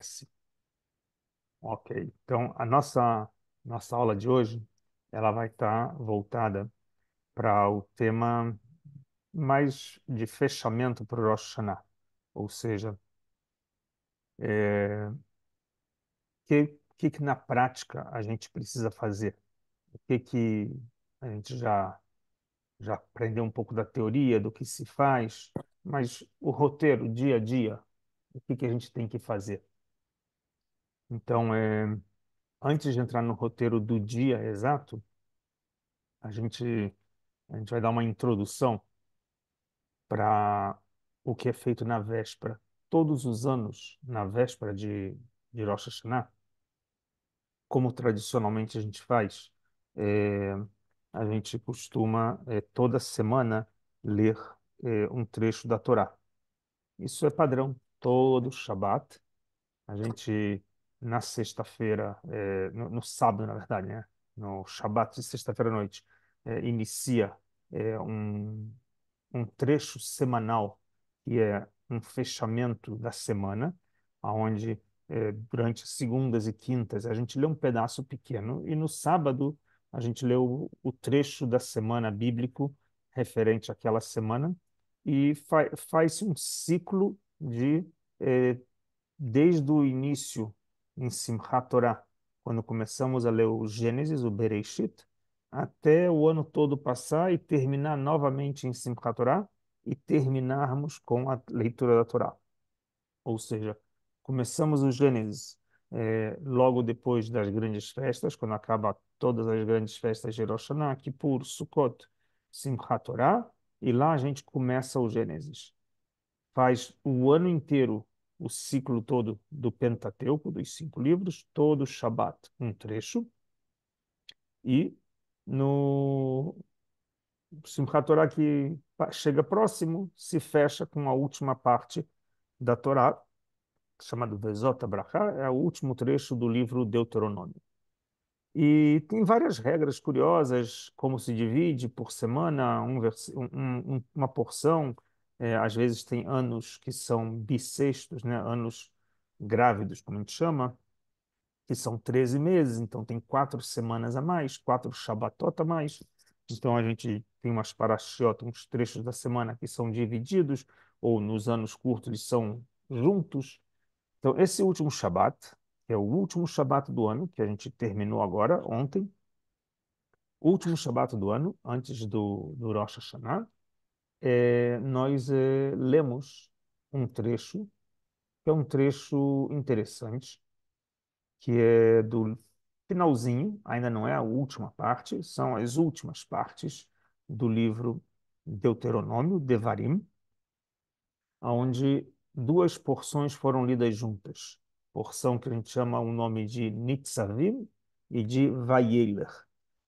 Sim. Ok. Então, a nossa aula de hoje, ela vai estar voltada para o tema mais de fechamento para o Rosh Hashanah. Ou seja, que na prática a gente precisa fazer? O que a gente já aprendeu um pouco da teoria, do que se faz, mas o roteiro, dia a dia, o que a gente tem que fazer? Então, antes de entrar no roteiro do dia exato, a gente A gente vai dar uma introdução para o que é feito na véspera. Todos os anos, na véspera de Rosh Hashanah, como tradicionalmente a gente faz, é, a gente costuma, toda semana, ler, um trecho da Torá. Isso é padrão. Todo Shabat, a gente, na sexta-feira, no sábado, na verdade, né? No Shabat de sexta-feira à noite, inicia um trecho semanal, que é um fechamento da semana, onde durante segundas e quintas a gente lê um pedaço pequeno e no sábado a gente lê o trecho da semana bíblico referente àquela semana e faz um ciclo eh, desde o início em Simchat Torah, quando começamos a ler o Gênesis, o Bereshit, até o ano todo passar e terminar novamente em Simchat Torah e terminarmos com a leitura da Torá. Ou seja, começamos o Gênesis logo depois das grandes festas, quando acaba todas as grandes festas de Rosh Hashanah, Kippur, Sukkot, Simchat Torah, e lá a gente começa o Gênesis. Faz o ano inteiro o ciclo todo do Pentateuco, dos 5 livros, todo Shabat um trecho, e no Simchat Torah que chega próximo, se fecha com a última parte da Torá, chamado Vezot HaBrachá, é o último trecho do livro Deuteronômio. E tem várias regras curiosas, como se divide por semana uma porção. Às vezes tem anos que são bissextos, né? Anos grávidos, como a gente chama, que são 13 meses, então tem 4 semanas a mais, 4 Shabbatot a mais. Então a gente tem umas parashiot, uns trechos da semana que são divididos, ou nos anos curtos eles são juntos. Então esse último Shabat, que é o último Shabat do ano, que a gente terminou agora, ontem, último Shabat do ano, antes do Rosh Hashanah, nós lemos um trecho, que é um trecho interessante, que é do finalzinho, ainda não é a última parte, são as últimas partes do livro Deuteronômio, Devarim, onde duas porções foram lidas juntas. Porção que a gente chama o nome de Nitzavim e de Vayeler.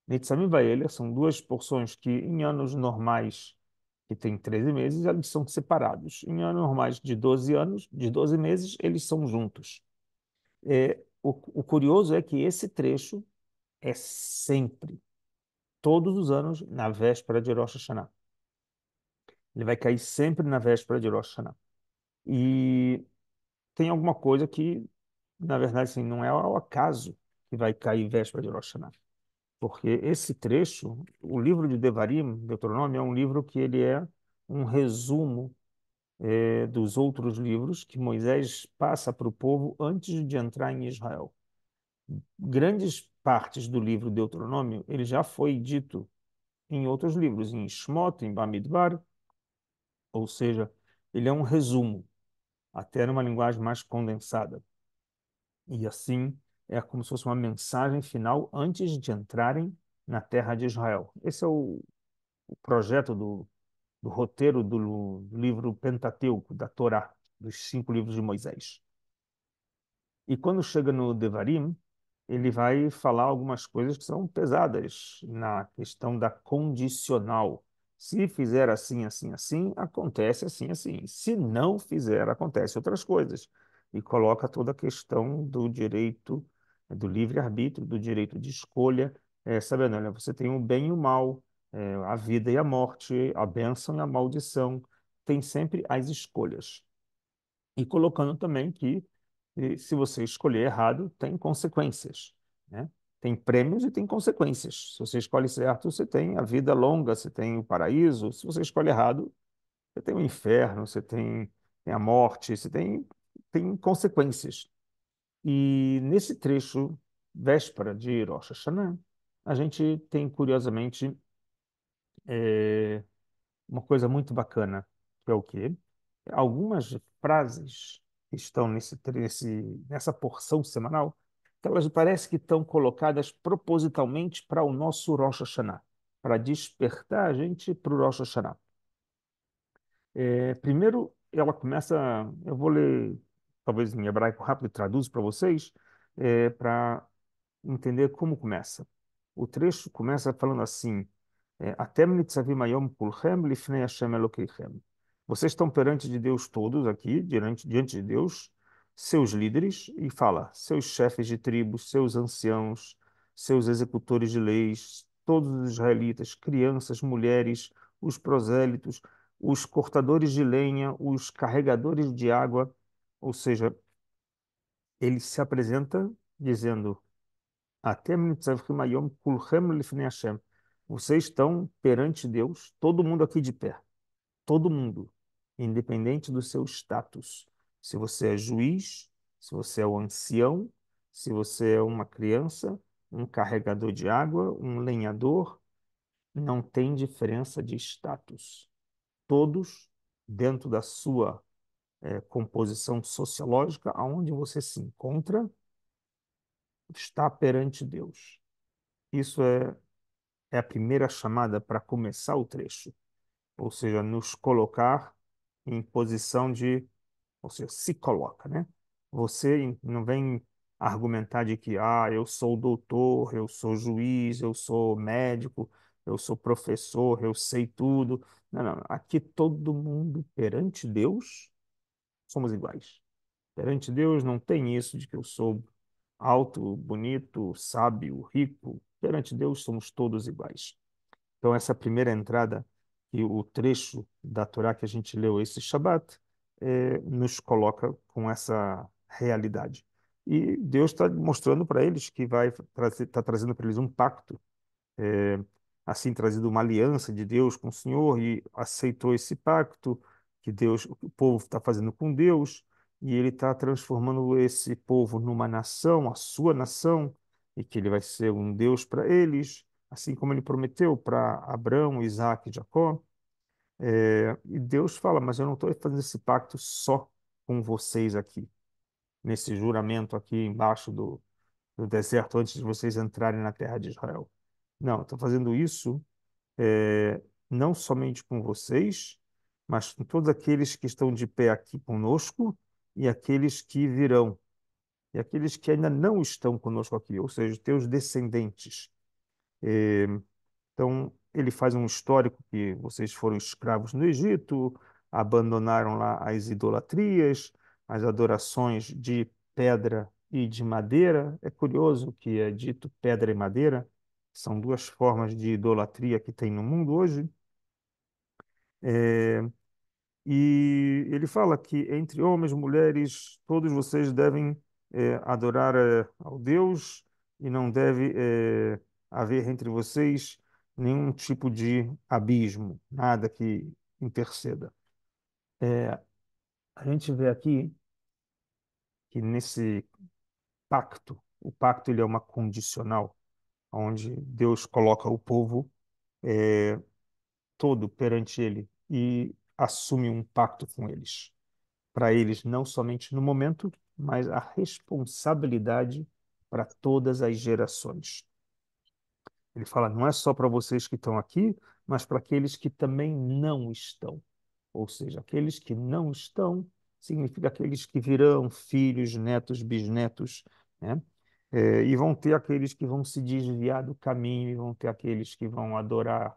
Nitzavim e Vayeler são duas porções que, em anos normais, que têm 13 meses, eles são separados. Em anos normais de 12 anos, de 12 meses, eles são juntos. O curioso é que esse trecho é sempre, todos os anos, na véspera de Rosh Hashanah. Ele vai cair sempre na véspera de Rosh Hashanah. E tem alguma coisa que, na verdade, assim, não é ao acaso que vai cair véspera de Rosh Hashanah. Porque esse trecho, o livro de Devarim, Deuteronômio, é um livro que ele é um resumo dos outros livros que Moisés passa para o povo antes de entrar em Israel. Grandes partes do livro Deuteronômio, ele já foi dito em outros livros, em Shmot, em Bamidbar, ou seja, ele é um resumo, até numa linguagem mais condensada. E assim, é como se fosse uma mensagem final antes de entrarem na terra de Israel. Esse é o projeto do roteiro do livro Pentateuco, da Torá, dos 5 livros de Moisés. E quando chega no Devarim, ele vai falar algumas coisas que são pesadas na questão da condicional. Se fizer assim, assim, assim, acontece assim, assim. Se não fizer, acontece outras coisas. E coloca toda a questão do direito, do livre-arbítrio, do direito de escolha, sabendo, olha, você tem o bem e o mal, a vida e a morte, a bênção e a maldição. Tem sempre as escolhas. E colocando também que E se você escolher errado, tem consequências, né? Tem prêmios e tem consequências. Se você escolhe certo, você tem a vida longa, você tem o paraíso. Se você escolhe errado, você tem o inferno, tem a morte, tem consequências. E nesse trecho, véspera de Rosh Hashanah, a gente tem, curiosamente, uma coisa muito bacana, que é o quê? Algumas frases que estão nessa porção semanal, que elas parece que estão colocadas propositalmente para o nosso Rosh Hashanah, para despertar a gente para o Rosh Hashanah. Primeiro, ela começa, eu vou ler, talvez em hebraico rápido, e traduzo para vocês, para entender como começa. O trecho começa falando assim: Atem nitzavim hayom kulchem lifnei Hashem Elokeichem. Vocês estão perante de Deus todos aqui, diante de Deus, seus líderes, e fala, seus chefes de tribos, seus anciãos, seus executores de leis, todos os israelitas, crianças, mulheres, os prosélitos, os cortadores de lenha, os carregadores de água, ou seja, ele se apresenta dizendo Atem nitzavim hayom kulchem lifnei Hashem. Vocês estão perante Deus, todo mundo aqui de pé, todo mundo, independente do seu status. Se você é juiz, se você é o ancião, se você é uma criança, um carregador de água, um lenhador, não tem diferença de status. Todos, dentro da sua composição sociológica, aonde você se encontra, está perante Deus. Isso é a primeira chamada para começar o trecho, ou seja, nos colocar em posição de, ou seja, se coloca, né? Você não vem argumentar de que, eu sou doutor, eu sou juiz, eu sou médico, eu sou professor, eu sei tudo. Não, não. Aqui todo mundo perante Deus somos iguais. Perante Deus não tem isso de que eu sou alto, bonito, sábio, rico. Perante Deus somos todos iguais. Então, essa primeira entrada e o trecho da Torá que a gente leu esse Shabat nos coloca com essa realidade. E Deus está mostrando para eles que vai trazer, está trazendo para eles um pacto, assim trazido uma aliança de Deus com o Senhor e aceitou esse pacto que Deus, o povo está fazendo com Deus e ele está transformando esse povo numa nação, a sua nação, e que ele vai ser um Deus para eles, assim como ele prometeu para Abraão, Isaac e Jacó. E Deus fala, mas eu não estou fazendo esse pacto só com vocês aqui, nesse juramento aqui embaixo do deserto, antes de vocês entrarem na terra de Israel. Não, estou fazendo isso não somente com vocês, mas com todos aqueles que estão de pé aqui conosco e aqueles que virão, e aqueles que ainda não estão conosco aqui, ou seja, teus descendentes. Então, ele faz um histórico que vocês foram escravos no Egito, abandonaram lá as idolatrias, as adorações de pedra e de madeira. É curioso que é dito pedra e madeira, são duas formas de idolatria que tem no mundo hoje. É, e ele fala que entre homens e mulheres, todos vocês devem adorar ao Deus e não deve haver entre vocês nenhum tipo de abismo, nada que interceda. A gente vê aqui que nesse pacto, o pacto ele é uma condicional, onde Deus coloca o povo todo perante ele e assume um pacto com eles. Para eles, não somente no momento, mas a responsabilidade para todas as gerações. Ele fala, não é só para vocês que estão aqui, mas para aqueles que também não estão. Ou seja, aqueles que não estão, significa aqueles que virão filhos, netos, bisnetos, né? E vão ter aqueles que vão se desviar do caminho, e vão ter aqueles que vão adorar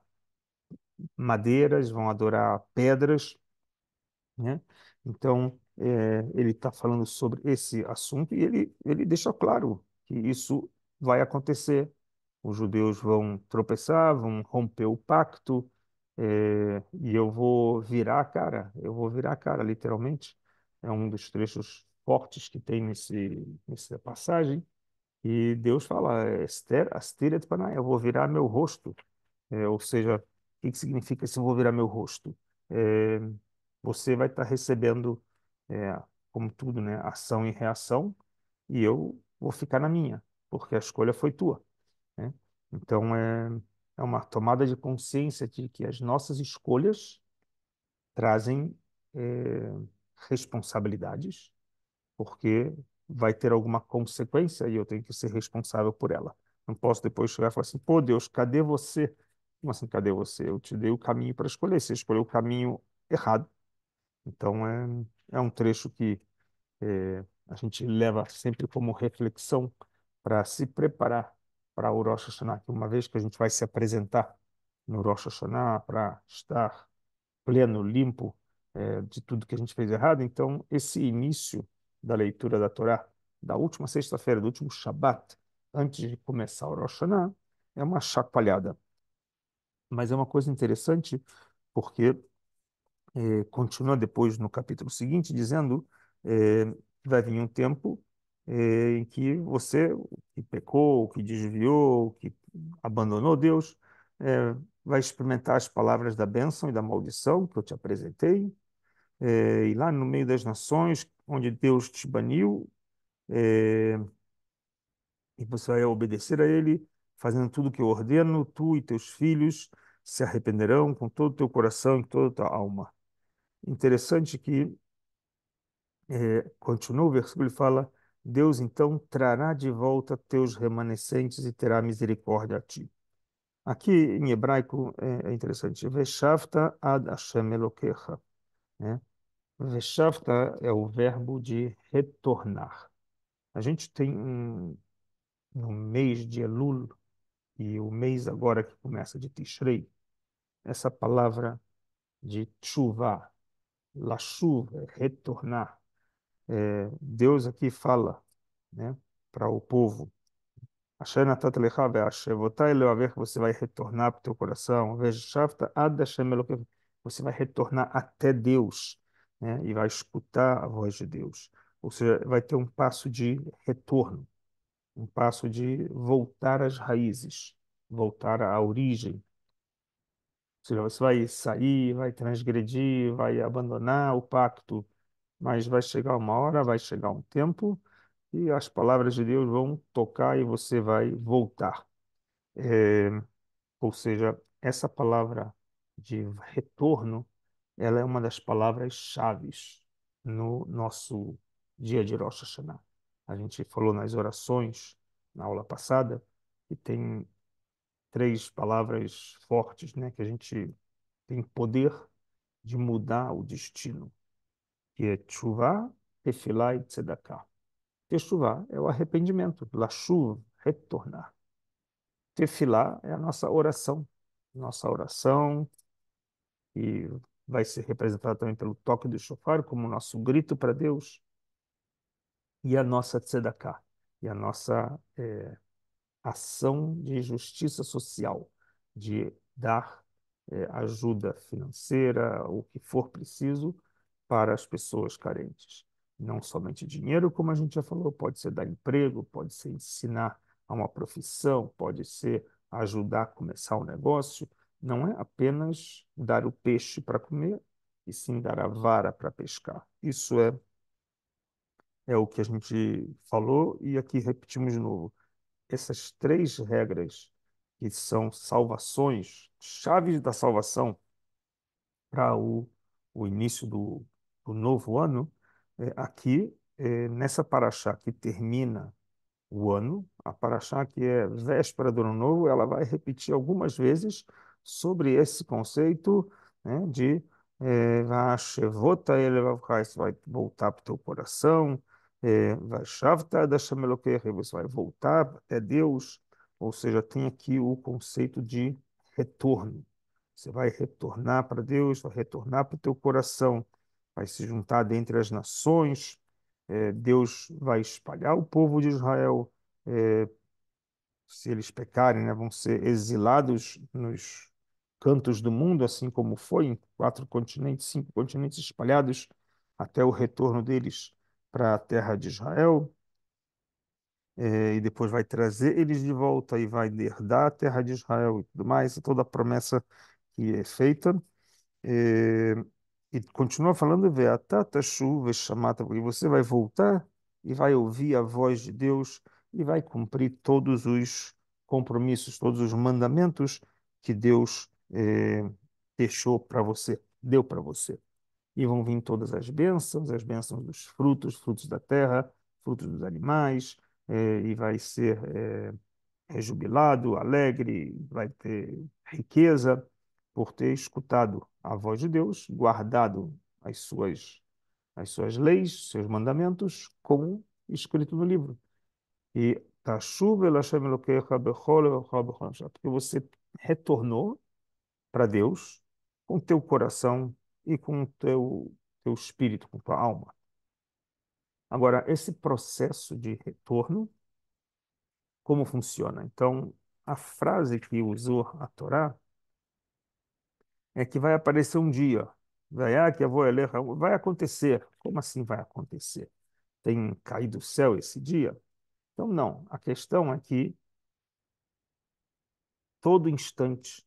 madeiras, vão adorar pedras, né? Então, ele está falando sobre esse assunto e ele deixa claro que isso vai acontecer. Os judeus vão tropeçar, vão romper o pacto, e eu vou virar a cara, literalmente. É um dos trechos fortes que tem nessa passagem. E Deus fala, Esther, Astiret Panai, eu vou virar meu rosto. Ou seja, o que que significa se eu vou virar meu rosto? É, você vai estar recebendo, é, como tudo, né, ação e reação, e eu vou ficar na minha, porque a escolha foi tua, né? Então, é uma tomada de consciência de que as nossas escolhas trazem, é, responsabilidades, porque vai ter alguma consequência e eu tenho que ser responsável por ela. Não posso depois chegar e falar assim, pô, Deus, cadê você? Como assim, cadê você? Eu te dei o caminho para escolher, você escolheu o caminho errado. Então, é um trecho que a gente leva sempre como reflexão para se preparar para o Rosh Hashanah, que uma vez que a gente vai se apresentar no Rosh Hashanah para estar pleno, limpo, de tudo que a gente fez errado. Então, esse início da leitura da Torá, da última sexta-feira, do último Shabat, antes de começar o Rosh Hashanah, é uma chacoalhada. Mas é uma coisa interessante, porque continua depois no capítulo seguinte, dizendo que vai vir um tempo em que você, o que pecou, o que desviou, o que abandonou Deus, vai experimentar as palavras da bênção e da maldição que eu te apresentei, e lá no meio das nações, onde Deus te baniu, é, e você vai obedecer a Ele, fazendo tudo o que eu ordeno, tu e teus filhos se arrependerão com todo o teu coração e toda a tua alma. Interessante que continua o versículo e fala: Deus então trará de volta teus remanescentes e terá misericórdia a ti. Aqui em hebraico é interessante. Veshavta ad Hashem Elokecha, né? Veshavta é o verbo de retornar. A gente tem no mês de Elul e o mês agora que começa de Tishrei, essa palavra de tshuva, lashuv, retornar. Deus aqui fala, né, para o povo. Asher natat lecha ve'ashevotai le'aver, você vai retornar para o teu coração. Ve'shavta ad Hashem Elokecha, você vai retornar até Deus, né, e vai escutar a voz de Deus. Ou seja, vai ter um passo de retorno, um passo de voltar às raízes, voltar à origem. Ou seja, você vai sair, vai transgredir, vai abandonar o pacto, mas vai chegar uma hora, vai chegar um tempo e as palavras de Deus vão tocar e você vai voltar. É, ou seja, essa palavra de retorno, ela é uma das palavras chaves no nosso dia de Rosh Hashanah. A gente falou nas orações, na aula passada, que tem três palavras fortes, né, que a gente tem poder de mudar o destino, que é tshuva, tefilá e tzedakah. Teshuvá é o arrependimento, lashuv, retornar. Tefilá é a nossa oração, e vai ser representada também pelo toque do shofar, como nosso grito para Deus, e a nossa tzedakah, e a nossa ação de justiça social, de dar ajuda financeira, o que for preciso, para as pessoas carentes. Não somente dinheiro, como a gente já falou, pode ser dar emprego, pode ser ensinar a uma profissão, pode ser ajudar a começar um negócio. Não é apenas dar o peixe para comer, e sim dar a vara para pescar. Isso é o que a gente falou, e aqui repetimos de novo essas três regras, que são salvações, chaves da salvação para o início do novo ano, aqui, nessa paraxá que termina o ano, a paraxá que é véspera do ano novo, ela vai repetir algumas vezes sobre esse conceito, né, de Vashevota elevavcha, isso vai voltar para o teu coração, Vashavta dashem Elokecha, você vai voltar até Deus, ou seja, tem aqui o conceito de retorno. Você vai retornar para Deus, vai retornar para o teu coração, vai se juntar dentre as nações, Deus vai espalhar o povo de Israel, é, se eles pecarem, né, vão ser exilados nos cantos do mundo, assim como foi em 4 continentes, 5 continentes espalhados, até o retorno deles para a terra de Israel, e depois vai trazer eles de volta e vai herdar a terra de Israel e tudo mais, e toda a promessa que é feita. É, e continua falando, Veatá tashuv veshamata, porque você vai voltar e vai ouvir a voz de Deus e vai cumprir todos os compromissos, todos os mandamentos que Deus deixou para você, deu para você. E vão vir todas as bênçãos dos frutos, frutos da terra, frutos dos animais, e vai ser rejubilado, alegre, vai ter riqueza por ter escutado a voz de Deus, guardado as suas leis, seus mandamentos, como escrito no livro. E Tashuv el Hashem Elokecha bechol levacha bechol nafsha, porque você retornou para Deus com teu coração e com teu espírito, com tua alma. Agora, esse processo de retorno, como funciona? Então, a frase que usou a Torá é que vai aparecer um dia. Vai acontecer. Como assim vai acontecer? Tem caído do céu esse dia? Então, não. A questão é que todo instante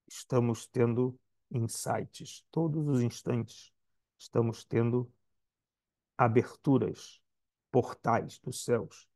estamos tendo insights. Todos os instantes estamos tendo aberturas, portais dos céus,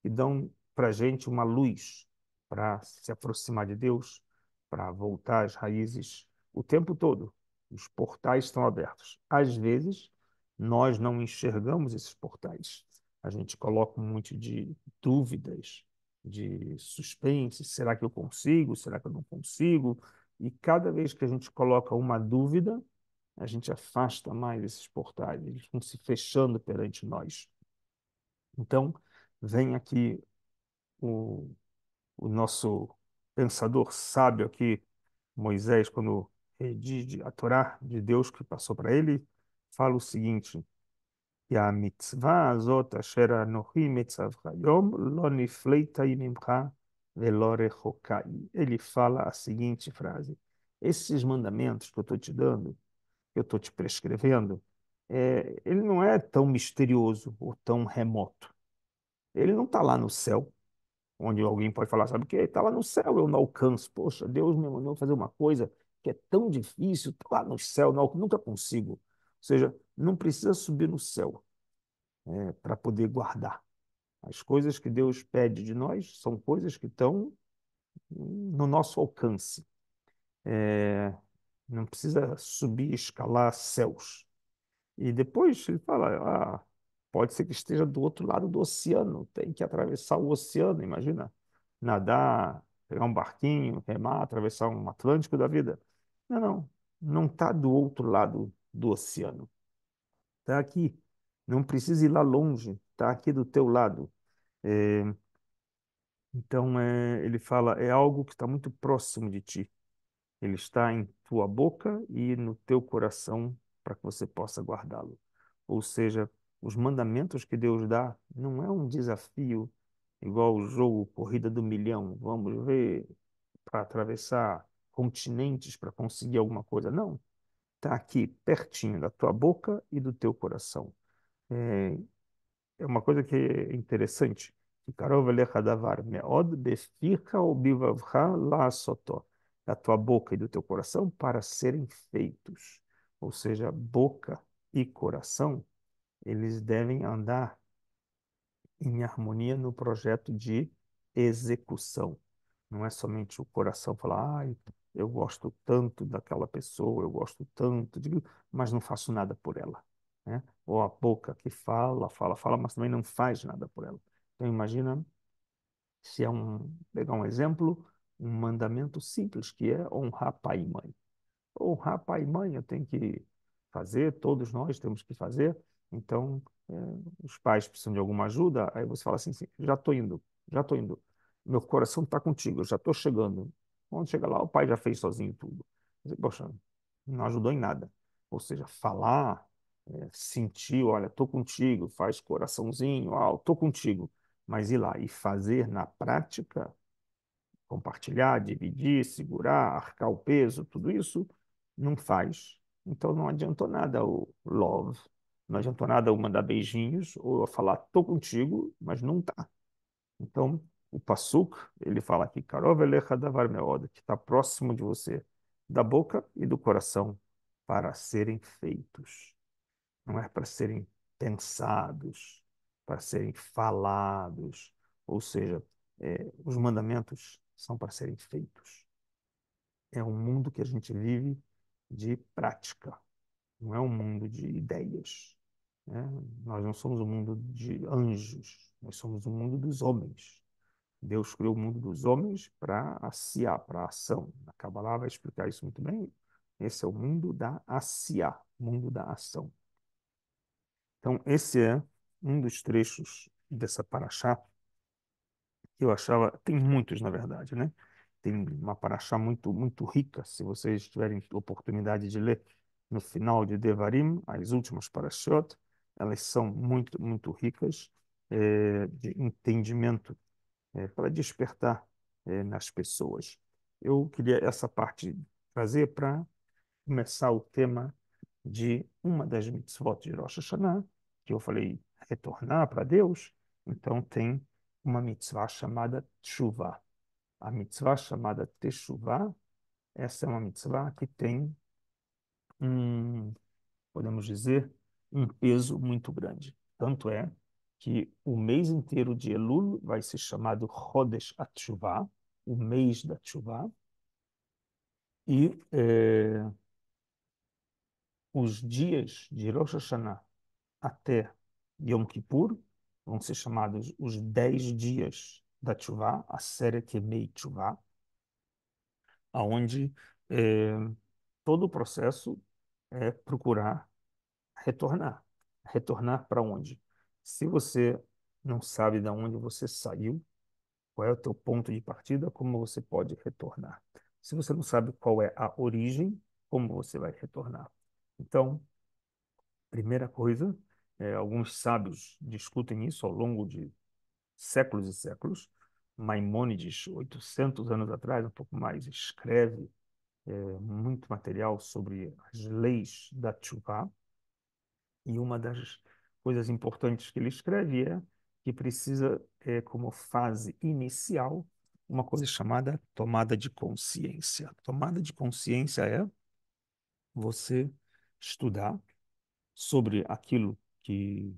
que dão para a gente uma luz para se aproximar de Deus, para voltar às raízes o tempo todo. Os portais estão abertos. Às vezes, nós não enxergamos esses portais. A gente coloca um monte de dúvidas, de suspense. Será que eu consigo? Será que eu não consigo? E cada vez que a gente coloca uma dúvida, a gente afasta mais esses portais, eles vão se fechando perante nós. Então, vem aqui o, o nosso pensador sábio aqui, Moisés, quando redige a Torá de Deus que passou para ele, fala o seguinte: que a mitzvah azot asher anochi metzavcha yom lo nifleita mimcha velo rechokai. Ele fala a seguinte frase: esses mandamentos que eu estou te dando, que eu estou te prescrevendo, ele não é tão misterioso ou tão remoto. Ele não está lá no céu, onde alguém pode falar, sabe o quê? Está lá no céu, eu não alcanço. Poxa, Deus me mandou fazer uma coisa que é tão difícil, está lá no céu, não, nunca consigo. Ou seja, não precisa subir no céu para poder guardar. As coisas que Deus pede de nós são coisas que estão no nosso alcance. É, não precisa subir, escalar céus. E depois ele fala, pode ser que esteja do outro lado do oceano, tem que atravessar o oceano, imagina, nadar, pegar um barquinho, remar, atravessar um Atlântico da vida. Não, não, não está do outro lado do oceano, está aqui. Não precisa ir lá longe, está aqui do teu lado. É, então, ele fala, é algo que está muito próximo de ti. Ele está em tua boca e no teu coração para que você possa guardá-lo. Ou seja, os mandamentos que Deus dá não é um desafio igual o jogo Corrida do Milhão. Vamos ver para atravessar continentes para conseguir alguma coisa. Não. Está aqui pertinho da tua boca e do teu coração. É, é uma coisa que é interessante. Que Karov elecha davar meod beficha ou bivavcha la'asotó. Da tua boca e do teu coração para serem feitos. Ou seja, boca e coração, eles devem andar em harmonia no projeto de execução. Não é somente o coração falar, ai, eu gosto tanto daquela pessoa, eu gosto tanto de... mas não faço nada por ela, né? Ou a boca que fala, fala, fala, mas também não faz nada por ela. Então imagina se pegar um exemplo, um mandamento simples que é honrar pai e mãe. Honrar pai e mãe, eu tenho que fazer, todos nós temos que fazer. Então, os pais precisam de alguma ajuda, aí você fala assim, sim, já estou indo, já estou indo. Meu coração está contigo, eu já estou chegando. Quando chega lá, o pai já fez sozinho tudo. Você, poxa, não ajudou em nada. Ou seja, falar, sentir, olha, estou contigo, faz coraçãozinho, estou contigo. Mas ir lá e fazer na prática, compartilhar, dividir, segurar, arcar o peso, tudo isso não faz. Então não adiantou nada o love, Não adiantou nada eu mandar beijinhos ou eu falar, tô contigo, mas não tá. Então, o Passuk, ele fala aqui, Karov elecha davar meod, que está próximo de você, da boca e do coração, para serem feitos. Não é para serem pensados, para serem falados. Ou seja, os mandamentos são para serem feitos. É um mundo que a gente vive de prática, não é um mundo de ideias, né? Nós não somos um mundo de anjos, nós somos um mundo dos homens. Deus criou o mundo dos homens para aciar, para ação. A Kabbalah vai explicar isso muito bem. Esse é o mundo da aciá, mundo da ação. Então, esse é um dos trechos dessa paraxá que eu achava, tem muitos, na verdade, né? Tem uma paraxá muito, muito rica, se vocês tiverem oportunidade de ler no final de Devarim, as últimas paraxot, elas são muito, muito ricas de entendimento para despertar nas pessoas. Eu queria essa parte trazer para começar o tema de uma das mitzvot de Rosh Hashanah, que eu falei retornar para Deus, então tem uma mitzvah chamada Teshuvah. A mitzvah chamada Teshuvah, essa é uma mitzvah que tem um, podemos dizer, um peso muito grande. Tanto é que o mês inteiro de Elul vai ser chamado Chodesh HaTeshuvah, o mês da Teshuvah, e os dias de Rosh Hashanah até Yom Kippur vão ser chamados os 10 dias da Teshuvah, a série Yemei Teshuvah, onde eh, todo o processo é procurar retornar. Retornar para onde? Se você não sabe de onde você saiu, qual é o teu ponto de partida, como você pode retornar? Se você não sabe qual é a origem, como você vai retornar? Então, primeira coisa, alguns sábios discutem isso ao longo de séculos e séculos. Maimônides, 800 anos atrás, um pouco mais, escreve muito material sobre as leis da Teshuvah, e uma das coisas importantes que ele escreve é que precisa, como fase inicial, uma coisa chamada tomada de consciência. Tomada de consciência é você estudar sobre aquilo que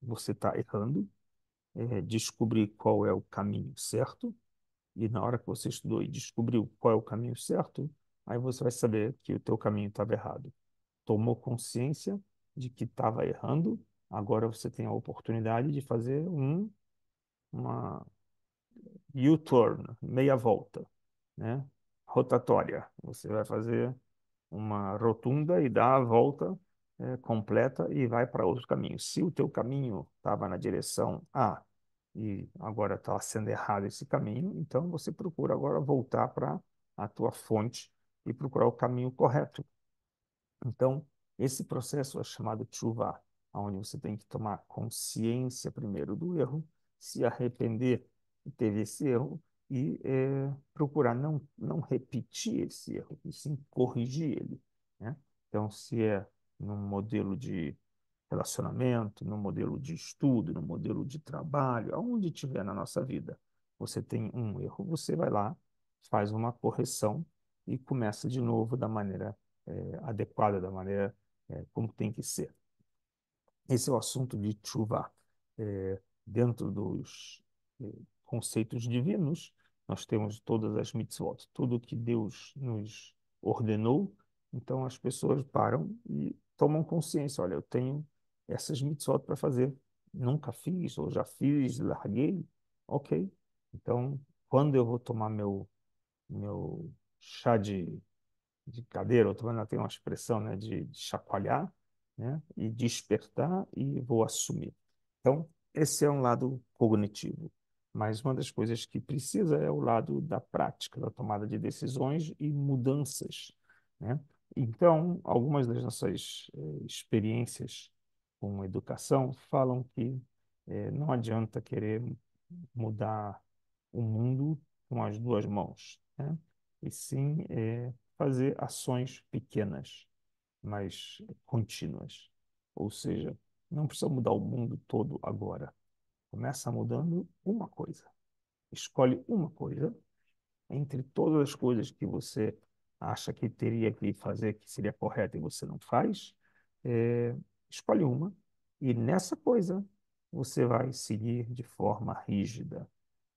você está errando, descobrir qual é o caminho certo, e na hora que você estudou e descobriu qual é o caminho certo, aí você vai saber que o teu caminho estava errado. Tomou consciência de que estava errando, agora você tem a oportunidade de fazer uma U-turn, meia volta, né? Rotatória. Você vai fazer uma rotunda e dá a volta completa e vai para outro caminho. Se o teu caminho estava na direção A e agora está sendo errado esse caminho, então você procura agora voltar para a tua fonte e procurar o caminho correto. Então, esse processo é chamado tshuva, onde você tem que tomar consciência primeiro do erro, se arrepender que teve esse erro e procurar não repetir esse erro, e sim corrigir ele, né? Então, se é num modelo de relacionamento, no modelo de estudo, no modelo de trabalho, aonde tiver na nossa vida, você tem um erro, você vai lá, faz uma correção e começa de novo da maneira adequada, da maneira como tem que ser. Esse é o assunto de tshuva. Dentro dos conceitos divinos, nós temos todas as mitzvot, tudo que Deus nos ordenou. Então as pessoas param e tomam consciência: olha, eu tenho essas mitzvot para fazer. Nunca fiz, ou já fiz, larguei. Ok. Então, quando eu vou tomar meu chá de cadeira, ou também tem uma expressão, né, de chacoalhar, né, e despertar e vou assumir. Então, esse é um lado cognitivo. Mas uma das coisas que precisa é o lado da prática, da tomada de decisões e mudanças, né? Então, algumas das nossas experiências com educação falam que não adianta querer mudar o mundo com as duas mãos, né? E sim fazer ações pequenas, mas contínuas. Ou seja, Não precisa mudar o mundo todo agora. Começa mudando uma coisa. Escolhe uma coisa entre todas as coisas que você acha que teria que fazer, que seria correta e você não faz, é, escolhe uma e nessa coisa você vai seguir de forma rígida.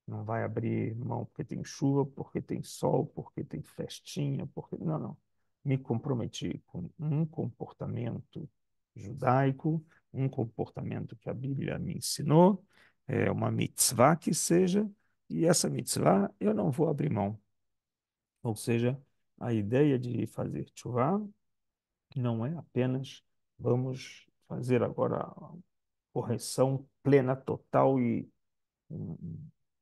Não vai abrir mão porque tem chuva, porque tem sol, porque tem festinha, porque... Não, não. Me comprometi com um comportamento judaico, um comportamento que a Bíblia me ensinou, é uma mitzvah que seja, e essa mitzvah eu não vou abrir mão. Ou seja, a ideia de fazer tshuva não é apenas vamos fazer agora a correção plena, total e um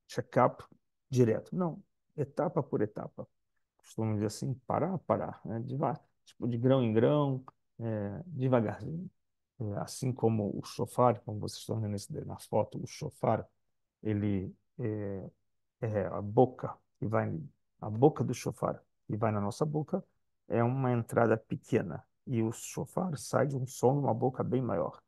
check-up direto. Não, etapa por etapa. Costumamos dizer assim, parar, parar, né? Tipo, de grão em grão, devagarzinho. Assim como o shofar, como vocês estão vendo na foto, o shofar, ele a boca que vai, a boca do shofar que vai na nossa boca é uma entrada pequena e o shofar sai de um som numa boca bem maior.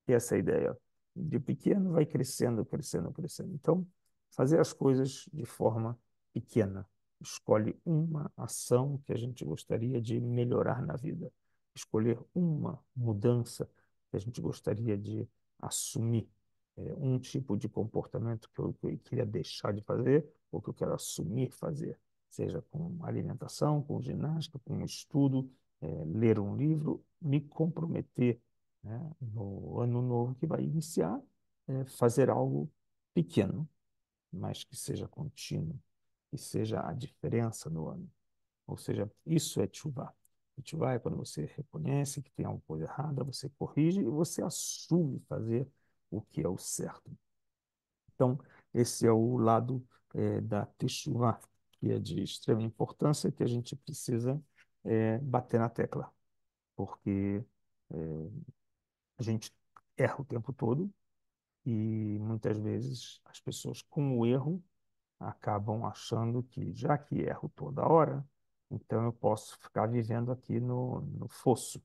E essa é a ideia. De pequeno vai crescendo, crescendo, crescendo. Então, fazer as coisas de forma pequena. Escolhe uma ação que a gente gostaria de melhorar na vida. Escolher uma mudança que a gente gostaria de assumir. Um tipo de comportamento que eu queria deixar de fazer ou que eu quero assumir fazer. Seja com alimentação, com ginástica, com estudo, ler um livro, me comprometer, né, no ano novo que vai iniciar, fazer algo pequeno, mas que seja contínuo, que seja a diferença no ano. Ou seja, isso é tchuvá. Tchuvá é quando você reconhece que tem alguma coisa errada, você corrige e você assume fazer o que é o certo. Então, esse é o lado da teshuvá, que é de extrema importância, que a gente precisa bater na tecla, porque é, a gente erra o tempo todo e muitas vezes as pessoas com o erro acabam achando que já que erro toda hora, então eu posso ficar vivendo aqui no fosso.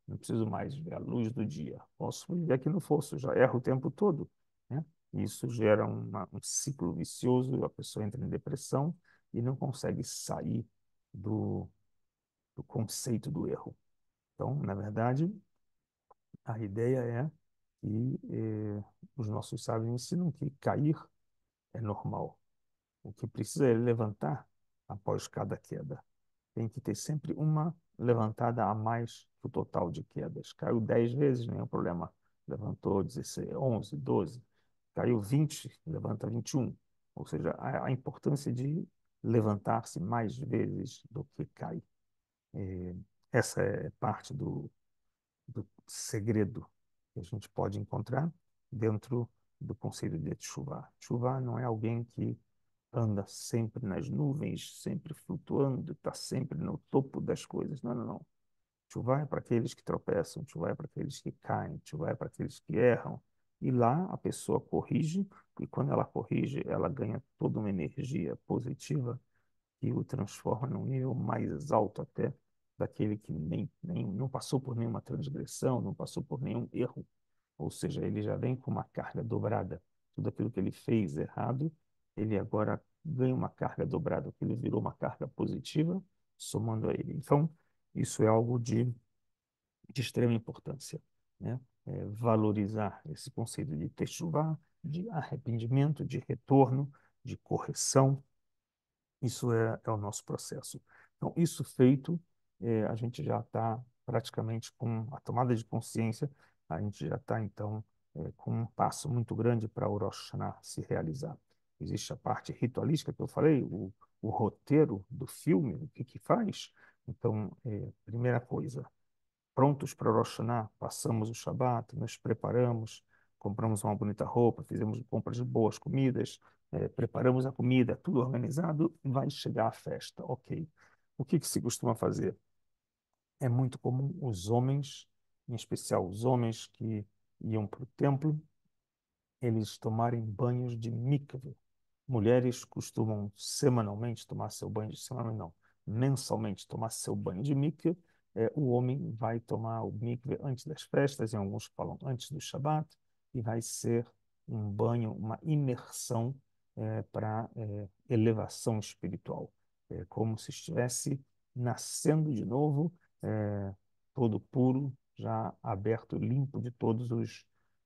Não preciso mais ver a luz do dia. Posso viver aqui no fosso, já erro o tempo todo, né? Isso gera um ciclo vicioso, a pessoa entra em depressão e não consegue sair do, do conceito do erro. Então, na verdade, a ideia é que os nossos sábios ensinam que cair é normal. O que precisa é levantar após cada queda. Tem que ter sempre uma levantada a mais que o total de quedas. Caiu 10 vezes, nenhum problema. Levantou 16, 11, 12. Caiu 20, levanta 21. Ou seja, a importância de levantar-se mais vezes do que cai. Essa é parte do segredo que a gente pode encontrar dentro do conceito de Teshuvah. Teshuvah não é alguém que anda sempre nas nuvens, sempre flutuando, está sempre no topo das coisas. Não, não, não. Teshuvah é para aqueles que tropeçam, Teshuvah é para aqueles que caem, Teshuvah é para aqueles que erram. E lá a pessoa corrige, e quando ela corrige, ela ganha toda uma energia positiva que o transforma num nível mais alto até daquele que nem não passou por nenhuma transgressão, não passou por nenhum erro. Ou seja, ele já vem com uma carga dobrada. Tudo aquilo que ele fez errado, ele agora ganha uma carga dobrada, que ele virou uma carga positiva, somando a ele. Então, isso é algo de extrema importância, né? Valorizar esse conceito de techuvá, de arrependimento, de retorno, de correção. Isso é o nosso processo. Então, isso feito, a gente já está praticamente com a tomada de consciência, a gente já está, então, com um passo muito grande para o Rosh Hashanah se realizar. Existe a parte ritualística que eu falei, o roteiro do filme, o que que faz. Então, primeira coisa, prontos para o Rosh Hashanah, passamos o Shabat, nos preparamos, compramos uma bonita roupa, fizemos compras de boas comidas, preparamos a comida, tudo organizado, vai chegar a festa, ok. O que que se costuma fazer? É muito comum os homens, em especial os homens que iam para o templo, eles tomarem banhos de mikve. Mulheres costumam semanalmente tomar seu banho de semana, não, mensalmente tomar seu banho de mikve, o homem vai tomar o mikve antes das festas, e alguns falam antes do Shabat, e vai ser um banho, uma imersão para elevação espiritual. É como se estivesse nascendo de novo, todo puro, já aberto, limpo de todos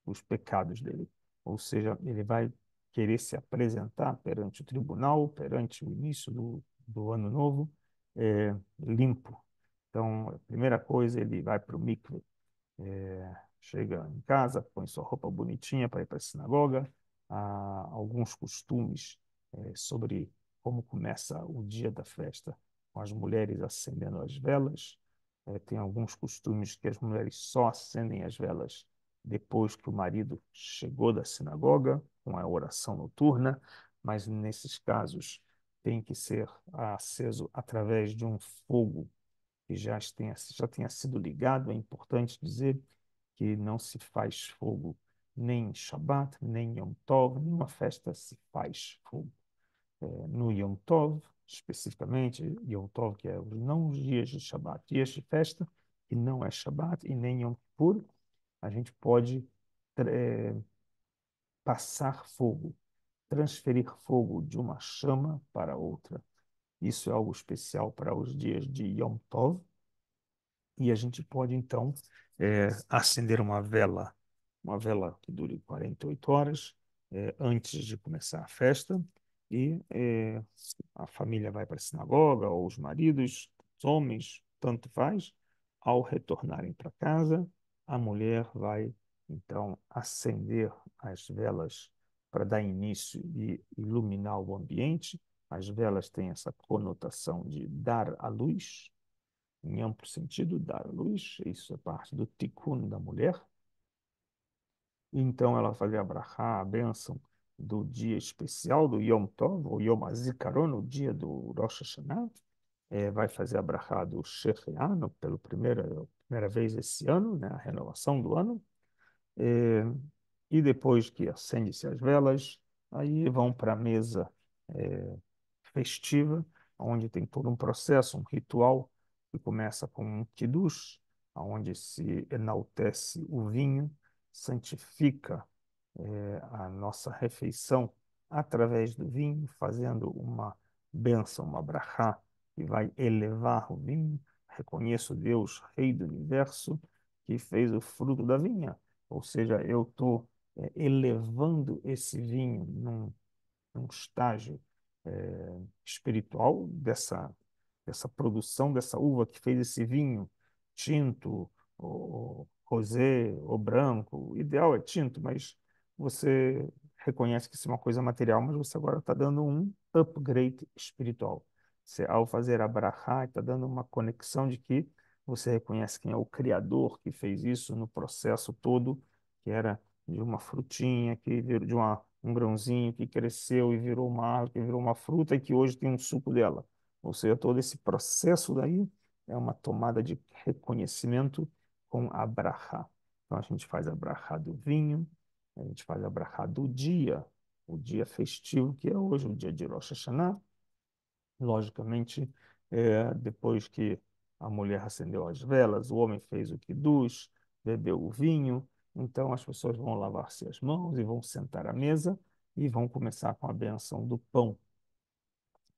os pecados dele. Ou seja, ele vai querer se apresentar perante o tribunal, perante o início do ano novo, limpo. Então, a primeira coisa, ele vai para o mikve, chega em casa, põe sua roupa bonitinha para ir para a sinagoga. Há alguns costumes sobre como começa o dia da festa, com as mulheres acendendo as velas. Tem alguns costumes que as mulheres só acendem as velas depois que o marido chegou da sinagoga, com a oração noturna, mas nesses casos tem que ser aceso através de um fogo que já tenha sido ligado. É importante dizer que não se faz fogo nem em Shabat, nem em Yom Tov, nenhuma festa se faz fogo. No Yom Tov, especificamente, Yom Tov, que é não os dias de Shabat, dias de festa, que não é Shabat e nem Yom Kippur, a gente pode passar fogo, transferir fogo de uma chama para outra. Isso é algo especial para os dias de Yom Tov, e a gente pode, então, acender uma vela que dure 48 horas, antes de começar a festa, e a família vai para a sinagoga, ou os maridos, os homens, tanto faz. Ao retornarem para casa, a mulher vai, então, acender as velas para dar início e iluminar o ambiente. As velas têm essa conotação de dar a luz, em amplo sentido, dar luz. Isso é parte do tikkun da mulher. Então ela fazia a brachá, a bênção do dia especial do Yom Tov, ou Yom HaZikaron, o dia do Rosh Hashanah. Vai fazer a brachá do Shechianu pela primeira vez esse ano, né, a renovação do ano. É, e depois que acende-se as velas, aí vão para a mesa é, festiva, onde tem todo um processo, um ritual, que começa com um kiddush, onde se enaltece o vinho, santifica a nossa refeição através do vinho, fazendo uma bênção, uma brachá, que vai elevar o vinho. Reconheço Deus, Rei do Universo, que fez o fruto da vinha. Ou seja, eu estou elevando esse vinho num estágio espiritual dessa produção, dessa uva que fez esse vinho tinto, ou rosé, ou branco. O ideal é tinto, mas você reconhece que isso é uma coisa material, mas você agora está dando um upgrade espiritual. Você, ao fazer a brachá, está dando uma conexão de que você reconhece quem é o Criador que fez isso no processo todo, que era de uma frutinha, que virou de um grãozinho que cresceu e virou uma árvore, que virou uma fruta e que hoje tem um suco dela. Ou seja, todo esse processo daí é uma tomada de reconhecimento com a brachá. Então a gente faz a brachá do vinho, a gente faz a brachá do dia, o dia festivo que é hoje, o dia de Rosh Hashanah. Logicamente, depois que a mulher acendeu as velas, o homem fez o quidus, bebeu o vinho, então as pessoas vão lavar-se as mãos e vão sentar à mesa e vão começar com a benção do pão,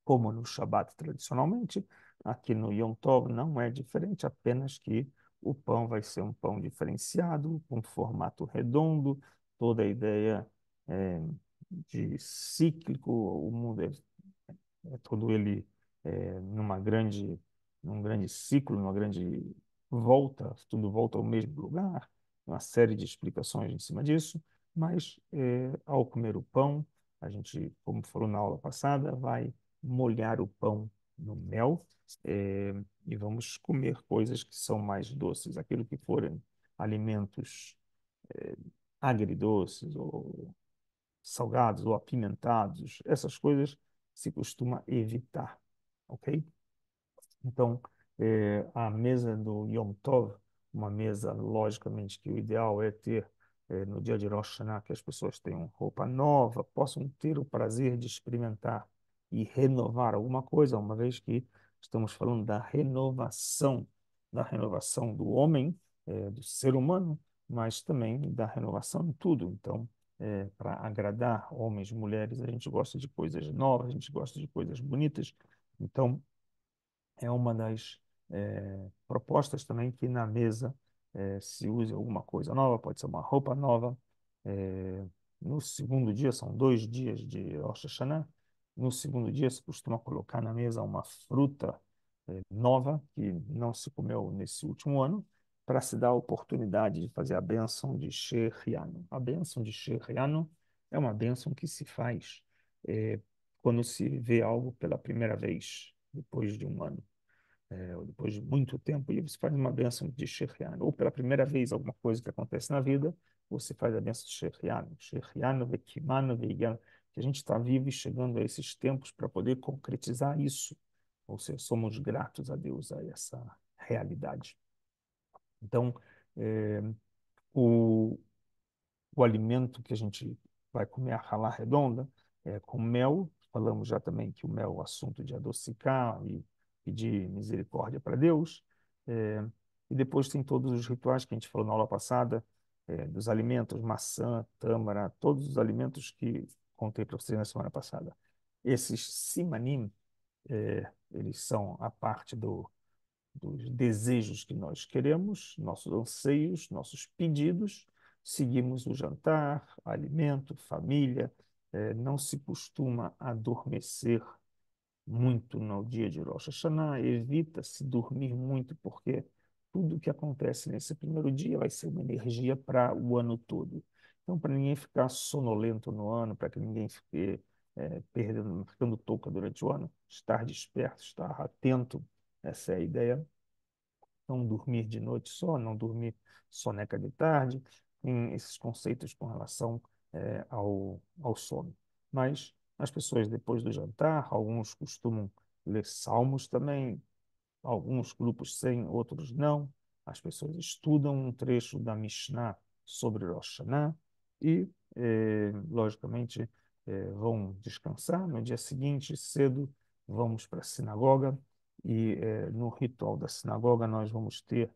como no Shabat tradicionalmente. Aqui no Yom Tov não é diferente, apenas que o pão vai ser um pão diferenciado, com formato redondo, toda a ideia é, de cíclico, o mundo todo ele num grande ciclo, numa grande volta, tudo volta ao mesmo lugar, uma série de explicações em cima disso, mas ao comer o pão, a gente, como falou na aula passada, vai molhar o pão no mel, e vamos comer coisas que são mais doces, aquilo que forem alimentos eh, agridoces ou salgados ou apimentados, essas coisas se costuma evitar, ok? Então, a mesa do Yom Tov, uma mesa, logicamente, que o ideal é ter no dia de Rosh Hashanah, que as pessoas tenham roupa nova, possam ter o prazer de experimentar e renovar alguma coisa, uma vez que estamos falando da renovação da renovação do homem, do ser humano, mas também da renovação em tudo. Então, para agradar homens e mulheres, a gente gosta de coisas novas, a gente gosta de coisas bonitas. Então, é uma das propostas também que na mesa se use alguma coisa nova, pode ser uma roupa nova. Eh, no segundo dia, são 2 dias de Rosh Hashanah. No segundo dia, se costuma colocar na mesa uma fruta nova que não se comeu nesse último ano, para se dar a oportunidade de fazer a bênção de Shechianu. A bênção de Shechianu é uma bênção que se faz quando se vê algo pela primeira vez, depois de um ano, ou depois de muito tempo, e você faz uma bênção de Shechianu. Ou pela primeira vez, alguma coisa que acontece na vida, você faz a bênção de Shechianu. Shechianu, Vekimanu, Veigan, que a gente está vivo e chegando a esses tempos para poder concretizar isso. Ou seja, somos gratos a Deus a essa realidade. Então, eh, o, o alimento que a gente vai comer, a ralá redonda, é com mel. Falamos já também que o mel é o assunto de adocicar e pedir misericórdia para Deus. É, e depois tem todos os rituais que a gente falou na aula passada, dos alimentos, maçã, tâmara, todos os alimentos que contei para vocês na semana passada. Esses simanim, eles são a parte dos desejos que nós queremos, nossos anseios, nossos pedidos. Seguimos o jantar, alimento, família. Não se costuma adormecer muito no dia de Rosh Hashanah, evita-se dormir muito, porque tudo que acontece nesse primeiro dia vai ser uma energia para o ano todo. Então, para ninguém ficar sonolento no ano, para que ninguém fique ficando touca durante o ano, estar desperto, estar atento, essa é a ideia. Não dormir de noite só, não dormir soneca de tarde, em esses conceitos com relação ao sono. Mas as pessoas, depois do jantar, alguns costumam ler salmos também, alguns grupos sim, outros não. As pessoas estudam um trecho da Mishnah sobre Rosh Hashanah e, logicamente, vão descansar. No dia seguinte, cedo, vamos para a sinagoga e, no ritual da sinagoga, nós vamos ter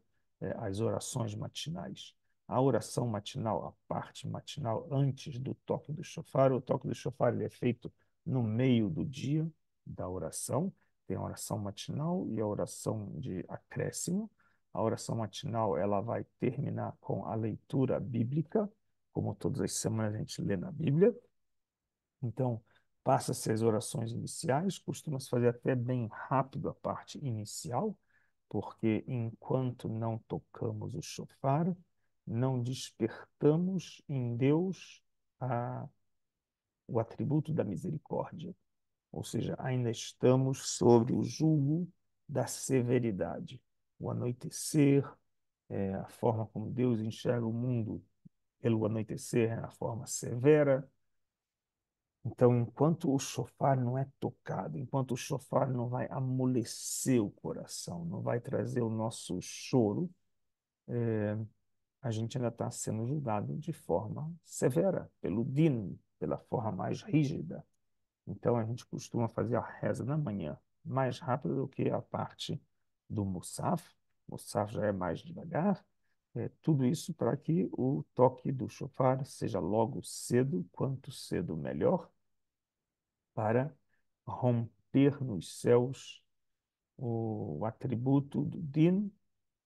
as orações matinais. A oração matinal, a parte matinal antes do toque do shofar, o toque do shofar ele é feito no meio do dia da oração. Tem a oração matinal e a oração de acréscimo. A oração matinal ela vai terminar com a leitura bíblica, como todas as semanas a gente lê na Bíblia. Então, passa-se as orações iniciais, costuma-se fazer até bem rápido a parte inicial, porque enquanto não tocamos o shofar, não despertamos em Deus o atributo da misericórdia. Ou seja, ainda estamos sobre o jugo da severidade. O anoitecer, a forma como Deus enxerga o mundo pelo anoitecer é a forma severa. Então, enquanto o shofar não é tocado, enquanto o shofar não vai amolecer o coração, não vai trazer o nosso choro, a gente ainda está sendo julgado de forma severa, pelo din, pela forma mais rígida. Então, a gente costuma fazer a reza na manhã mais rápido do que a parte do Musaf. O Musaf já é mais devagar. Tudo isso para que o toque do shofar seja logo cedo, quanto cedo melhor, para romper nos céus o atributo do Din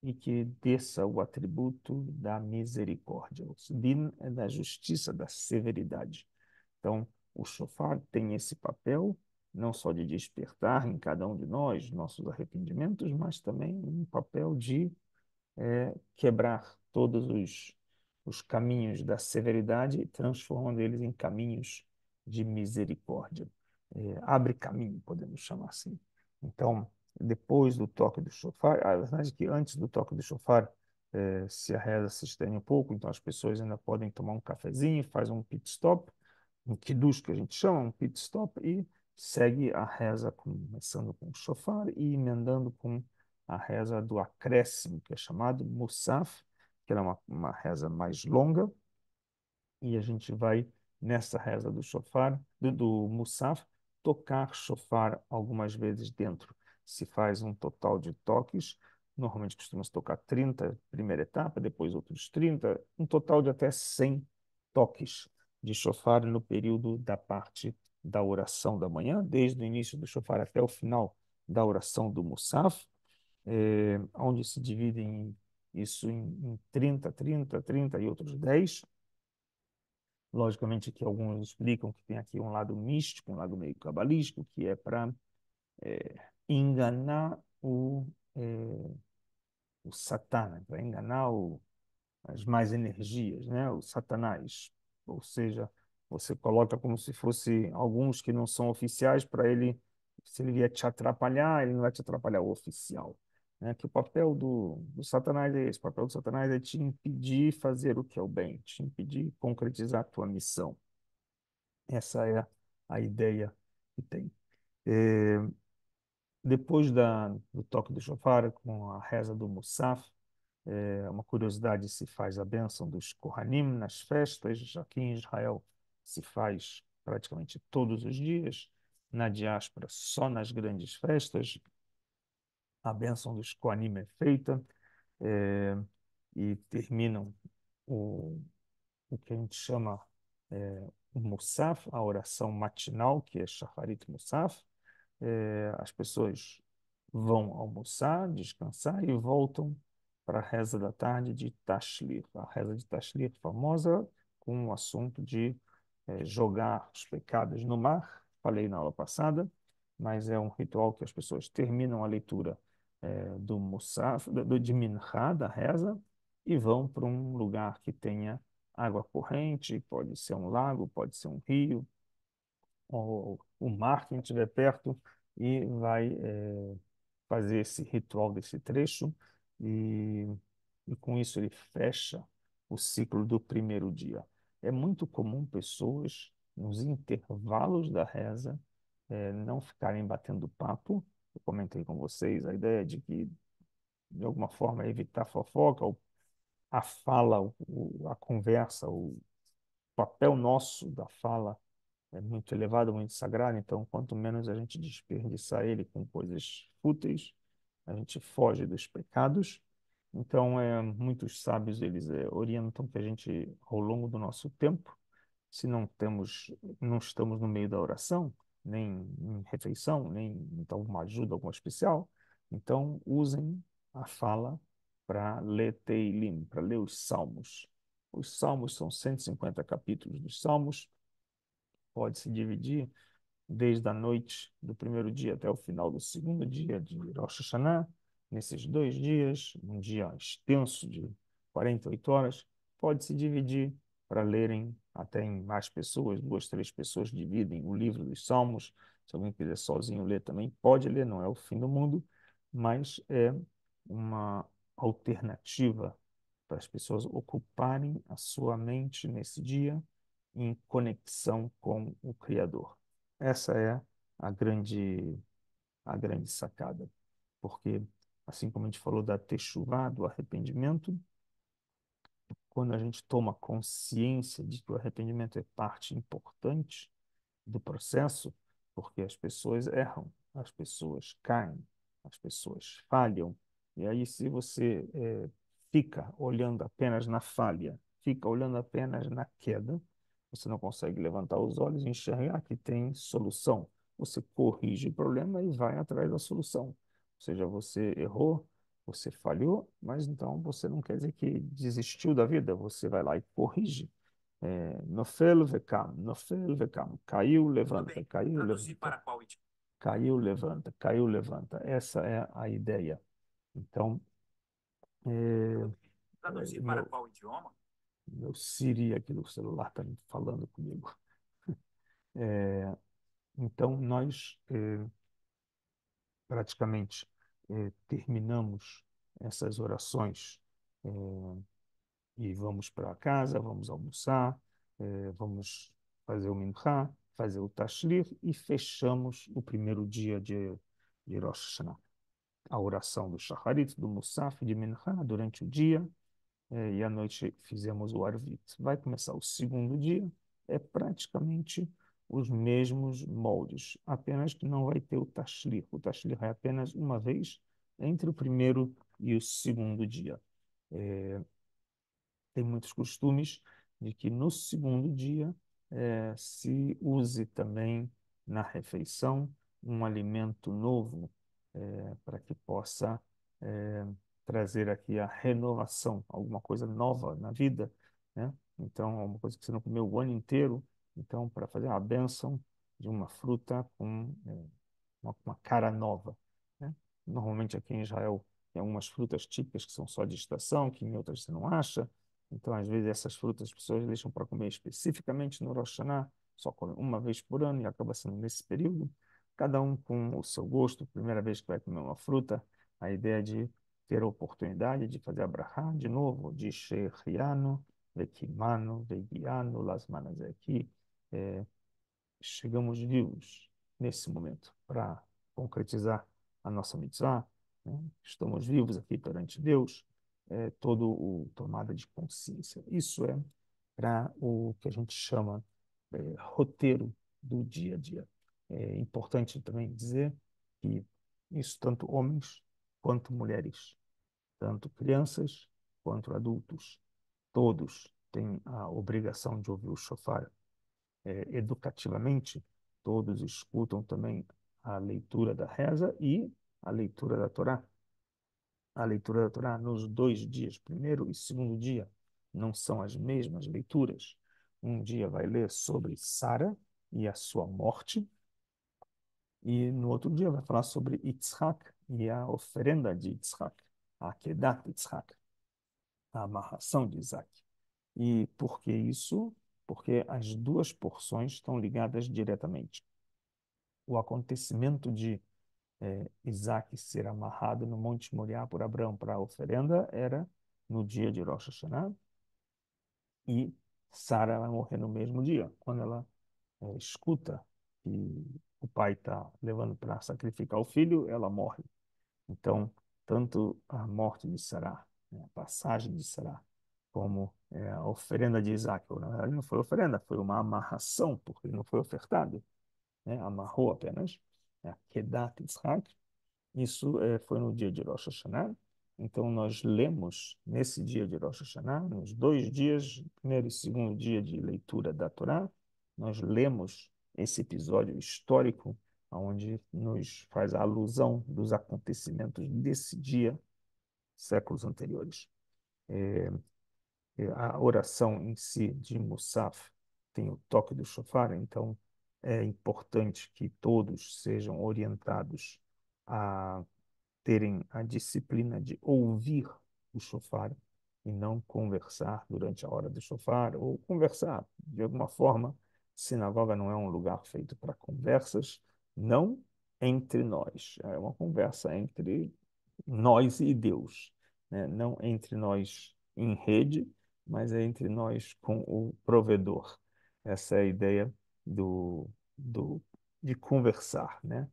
e que desça o atributo da misericórdia. O Din é da justiça, da severidade. Então, o shofar tem esse papel, não só de despertar em cada um de nós nossos arrependimentos, mas também um papel de quebrar todos os caminhos da severidade e transformando eles em caminhos de misericórdia. Abre caminho, podemos chamar assim. Então, depois do toque do shofar, a verdade é que antes do toque do shofar, se a reza se estende um pouco, então as pessoas ainda podem tomar um cafezinho, faz um pit stop, um kiddush que a gente chama, um pit stop, e segue a reza começando com o shofar e emendando com a reza do acréscimo, que é chamado Musaf, que é uma reza mais longa, e a gente vai, nessa reza do shofar, do Musaf, tocar shofar algumas vezes dentro. Se faz um total de toques, Normalmente costuma-se tocar 30, primeira etapa, depois outros 30, um total de até 100 toques de shofar no período da parte da oração da manhã, desde o início do shofar até o final da oração do Musaf, onde se dividem isso em 30, 30, 30 e outros 10. Logicamente que alguns explicam que tem aqui um lado místico, um lado meio cabalístico, que é para enganar o Satã, para enganar as mais energias, né? O Satanás. Ou seja, você coloca como se fosse alguns que não são oficiais para ele, se ele vier te atrapalhar, ele não vai te atrapalhar o oficial. Né? Que o papel do Satanás é esse, o papel do Satanás é te impedir fazer o que é o bem, te impedir concretizar a tua missão. Essa é a ideia que tem. É, depois do toque do shofar, com a reza do Musaf, uma curiosidade, se faz a bênção dos Kohanim nas festas, já que em Israel se faz praticamente todos os dias, na diáspora só nas grandes festas, a bênção dos Kohanim é feita, eh, e terminam o, o que a gente chama o Musaf, a oração matinal, que é Shacharit Musaf. As pessoas vão almoçar, descansar e voltam para a reza da tarde de Tashlir. A reza de Tashlir, famosa com o assunto de jogar os pecados no mar, falei na aula passada, mas é um ritual que as pessoas terminam a leitura do Musaf, de Minchá, da reza, e vão para um lugar que tenha água corrente, pode ser um lago, pode ser um rio, ou o mar, quem estiver perto, e vai fazer esse ritual desse trecho, e, e com isso ele fecha o ciclo do primeiro dia. É muito comum pessoas, nos intervalos da reza, não ficarem batendo papo. Eu comentei com vocês a ideia de que, de alguma forma, evitar fofoca, ou a fala, a conversa, o papel nosso da fala é muito elevado, muito sagrado, então quanto menos a gente desperdiçar ele com coisas fúteis, a gente foge dos pecados. Então, muitos sábios eles orientam que a gente, ao longo do nosso tempo, se não estamos no meio da oração, nem em refeição, nem então uma ajuda, alguma especial, então usem a fala para ler Teilim, para ler os Salmos. Os Salmos são 150 capítulos dos Salmos, pode se dividir desde a noite do primeiro dia até o final do segundo dia de Rosh Hashanah, nesses 2 dias, um dia extenso de 48 horas, pode se dividir para lerem até em mais pessoas, 2, 3 pessoas dividem o livro dos Salmos. Se alguém quiser sozinho ler também, pode ler, não é o fim do mundo, mas é uma alternativa para as pessoas ocuparem a sua mente nesse dia em conexão com o Criador. Essa é a a grande sacada, porque, assim como a gente falou da techuvá, do arrependimento, quando a gente toma consciência de que o arrependimento é parte importante do processo, porque as pessoas erram, as pessoas caem, as pessoas falham. E aí, se você fica olhando apenas na falha, fica olhando apenas na queda, você não consegue levantar os olhos e enxergar que tem solução. Você corrige o problema e vai atrás da solução. Ou seja, você errou, você falhou, mas então você não quer dizer que desistiu da vida, você vai lá e corrige. Nofel vekam, nofel vekam. Caiu, levanta, caiu, levanta. Caiu, levanta, caiu, levanta. Essa é a ideia. Então, Traduzir para meu, qual idioma? meu Siri aqui no celular está falando comigo. Então, nós praticamente terminamos essas orações e vamos para casa, vamos almoçar, vamos fazer o minchá, fazer o tashlir e fechamos o primeiro dia de Rosh Hashanah. A oração do Shacharit, do Musaf, de Minchá durante o dia, e à noite fizemos o Arvit. Vai começar o segundo dia, é praticamente os mesmos moldes, apenas que não vai ter o Tashlir. O Tashlir é apenas uma vez entre o primeiro e o segundo dia. Tem muitos costumes de que no segundo dia se use também na refeição um alimento novo para que possa trazer aqui a renovação, alguma coisa nova na vida, né? Então, alguma coisa que você não comeu o ano inteiro, então, para fazer uma bênção de uma fruta com uma cara nova, né? Normalmente aqui em Israel tem algumas frutas típicas que são só de estação, que em outras você não acha. Então, às vezes, essas frutas as pessoas deixam para comer especificamente no Rosh Hashanah, só comem uma vez por ano e acaba sendo nesse período. Cada um com o seu gosto, primeira vez que vai comer uma fruta, a ideia de ter a oportunidade de fazer a brachá de novo, de Shechianu, Vekimanu, Vegianu, Las Manas aqui. Chegamos vivos nesse momento para concretizar a nossa mitzvah, né? Estamos vivos aqui perante Deus, todo o tomada de consciência. Isso é para o que a gente chama roteiro do dia a dia. É importante também dizer que isso tanto homens quanto mulheres, tanto crianças quanto adultos, todos têm a obrigação de ouvir o shofar educativamente, todos escutam também a leitura da reza e a leitura da Torá. A leitura da Torá nos 2 dias, primeiro e segundo dia, não são as mesmas leituras. Um dia vai ler sobre Sara e a sua morte, e no outro dia vai falar sobre Yitzhak e a oferenda de Yitzhak, a Akedat Yitzhak, a amarração de Isaac. E por que isso? Porque as duas porções estão ligadas diretamente. O acontecimento de Isaac ser amarrado no Monte Moriá por Abraão para a oferenda era no dia de Rosh Hashanah, e Sara vai morrer no mesmo dia. Quando ela escuta que o pai está levando para sacrificar o filho, ela morre. Então, tanto a morte de Sara, né, a passagem de Sara, como a oferenda de Isaac, ou, na verdade não foi oferenda, foi uma amarração, porque ele não foi ofertado, né, amarrou apenas, a Kedat Yitzhak. Isso foi no dia de Rosh Hashanah. Então, nós lemos nesse dia de Rosh Hashanah, nos 2 dias, primeiro e segundo dia de leitura da Torá, nós lemos esse episódio histórico, onde nos faz a alusão dos acontecimentos desse dia, séculos anteriores. A oração em si de Musaf tem o toque do shofar, então é importante que todos sejam orientados a terem a disciplina de ouvir o shofar e não conversar durante a hora do shofar, ou conversar de alguma forma. Sinagoga não é um lugar feito para conversas, não entre nós. É uma conversa entre nós e Deus, né? Não entre nós em rede, mas é entre nós com o provedor. Essa é a ideia do, do, de conversar, né?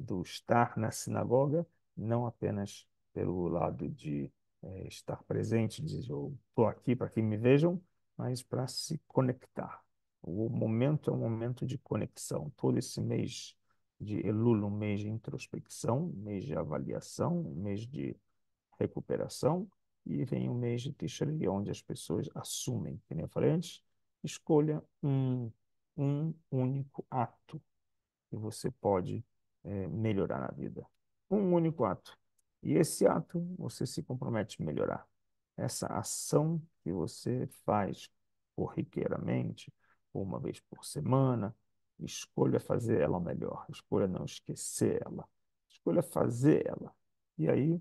Do estar na sinagoga, não apenas pelo lado de estar presente, dizer, eu estou aqui para que me vejam, mas para se conectar. O momento é um momento de conexão. Todo esse mês de Elul, um mês de introspecção, um mês de avaliação, um mês de recuperação, e vem o mês de Tishrei, onde as pessoas assumem, como eu falei antes, escolha um único ato que você pode melhorar na vida. Um único ato. E esse ato você se compromete a melhorar. Essa ação que você faz corriqueiramente, ou uma vez por semana, escolha fazer ela melhor. Escolha não esquecer ela. Escolha fazer ela. E aí,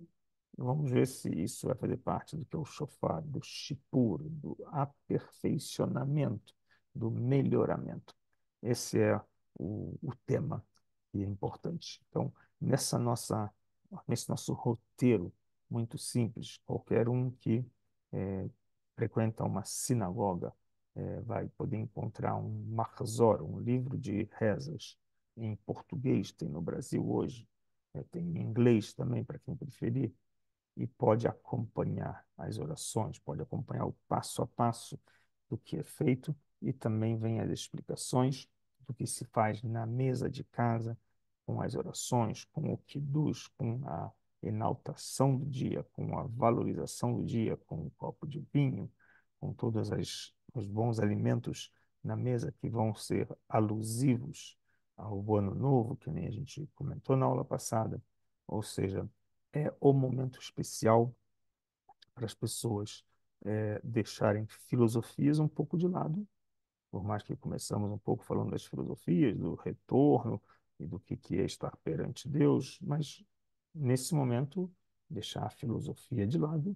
vamos ver se isso vai fazer parte do que é o shofar, do shipur, do aperfeiçoamento, do melhoramento. Esse é o tema que é importante. Então, nesse nosso roteiro muito simples, qualquer um que eh, frequenta uma sinagoga vai poder encontrar um Mahzor, um livro de rezas em português, tem no Brasil hoje, tem em inglês também, para quem preferir, e pode acompanhar as orações, pode acompanhar o passo a passo do que é feito, e também vem as explicações do que se faz na mesa de casa, com as orações, com o kiddush, com enaltação do dia, com a valorização do dia, com um copo de vinho, com todos os bons alimentos na mesa que vão ser alusivos ao ano novo, que nem a gente comentou na aula passada. Ou seja, é o momento especial para as pessoas deixarem filosofias um pouco de lado, por mais que começamos um pouco falando das filosofias, do retorno e do que é estar perante Deus, mas nesse momento deixar a filosofia de lado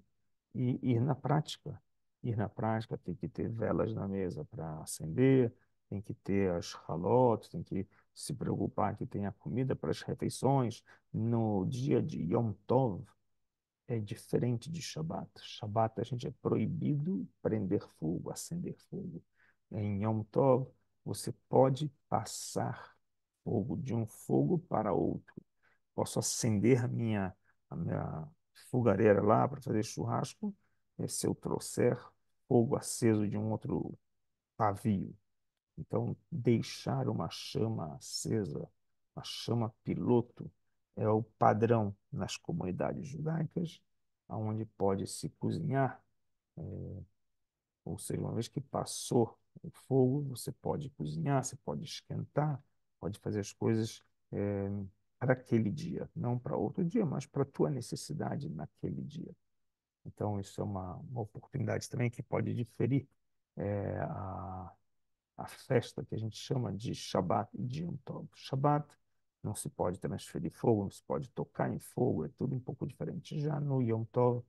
e ir na prática. Ir na prática tem que ter velas na mesa para acender, tem que ter as halotes, tem que se preocupar que tenha comida para as refeições. No dia de Yom Tov, é diferente de Shabat. Shabat a gente é proibido prender fogo, acender fogo. Em Yom Tov, você pode passar fogo de um fogo para outro. Posso acender a minha fogareira lá para fazer churrasco, se eu trouxer fogo aceso de um outro pavio. Então, deixar uma chama acesa, uma chama piloto, é o padrão nas comunidades judaicas, onde pode se cozinhar, ou seja, uma vez que passou o fogo, você pode cozinhar, você pode esquentar, pode fazer as coisas para aquele dia, não para outro dia, mas para a tua necessidade naquele dia. Então, isso é uma oportunidade também que pode diferir a festa que a gente chama de Shabbat e de Yom Tov. Shabbat não se pode transferir fogo, não se pode tocar em fogo, é tudo um pouco diferente. Já no Yom Tov,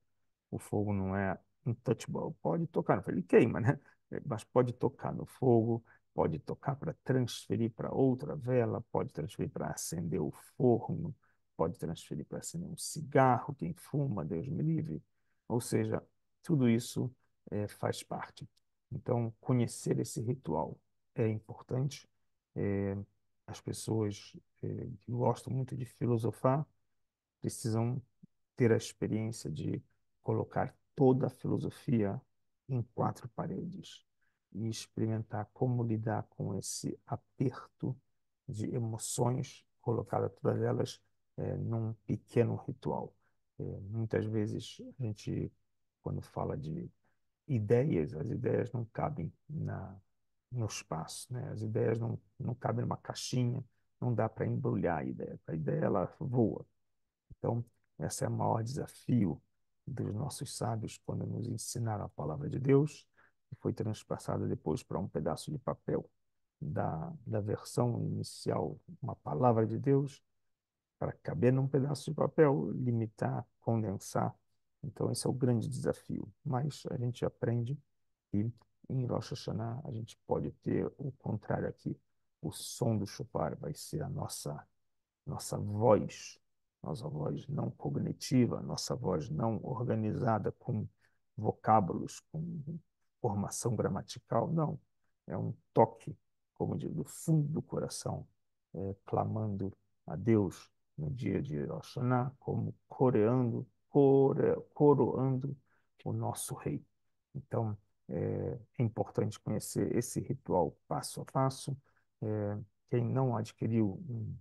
o fogo não é untouchable. Pode tocar, ele queima, né? Mas pode tocar no fogo, pode tocar para transferir para outra vela, pode transferir para acender o forno, pode transferir para acender um cigarro, quem fuma, Deus me livre. Ou seja, tudo isso faz parte. Então, conhecer esse ritual é importante. É, as pessoas que gostam muito de filosofar precisam ter a experiência de colocar toda a filosofia em quatro paredes e experimentar como lidar com esse aperto de emoções, colocar todas elas num pequeno ritual. Muitas vezes a gente, quando fala de ideias, as ideias não cabem no espaço, né? As ideias não cabem numa caixinha, não dá para embrulhar a ideia ela voa. Então, esse é o maior desafio dos nossos sábios quando nos ensinaram a palavra de Deus, que foi transpassada depois para um pedaço de papel da versão inicial, uma palavra de Deus, para caber num pedaço de papel, limitar, condensar. Então, esse é o grande desafio. Mas a gente aprende e em Rosh Hashanah a gente pode ter o contrário aqui. O som do shofar vai ser a nossa voz não cognitiva, nossa voz não organizada com vocábulos, com formação gramatical, não. É um toque, como digo, do fundo do coração, clamando a Deus no dia de Rosh Hashanah, como coroando o nosso rei. Então, é importante conhecer esse ritual passo a passo. Quem não adquiriu um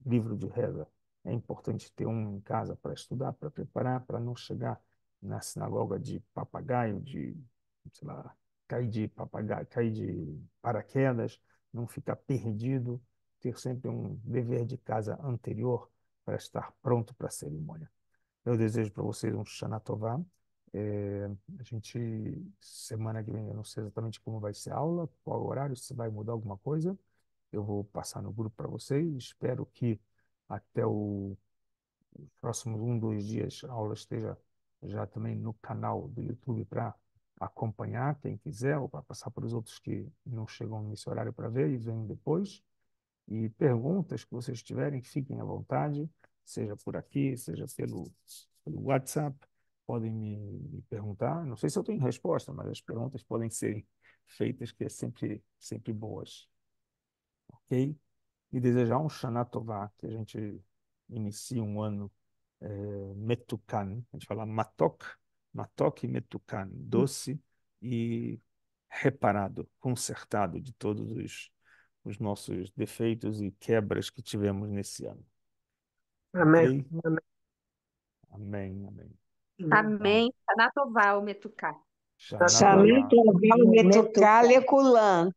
livro de reza, é importante ter um em casa para estudar, para preparar, para não chegar na sinagoga de papagaio, sei lá, cair de papagaio, cair de paraquedas, não ficar perdido, ter sempre um dever de casa anterior para estar pronto para a cerimônia. Eu desejo para vocês um Shana Tová. A gente, semana que vem, eu não sei exatamente como vai ser a aula, qual horário, se vai mudar alguma coisa. Eu vou passar no grupo para vocês. Espero que até os próximos 2 dias a aula esteja já também no canal do YouTube para acompanhar, quem quiser, ou para passar para os outros que não chegam nesse horário para ver e vêm depois. E perguntas que vocês tiverem, fiquem à vontade, seja por aqui, seja pelo WhatsApp, podem me perguntar. Não sei se eu tenho resposta, mas as perguntas podem ser feitas, que é sempre boas, ok? E desejar um Shana Tová, que a gente inicie um ano metukan, a gente fala matok e metukan, doce e reparado, consertado de todos os nossos defeitos e quebras que tivemos nesse ano, Amém. ok? Amém. Amém, amém. Então, Amém. Anatová, o Metucá. Shana Xanã, Tová, Cavalo, Metucá, Leculã.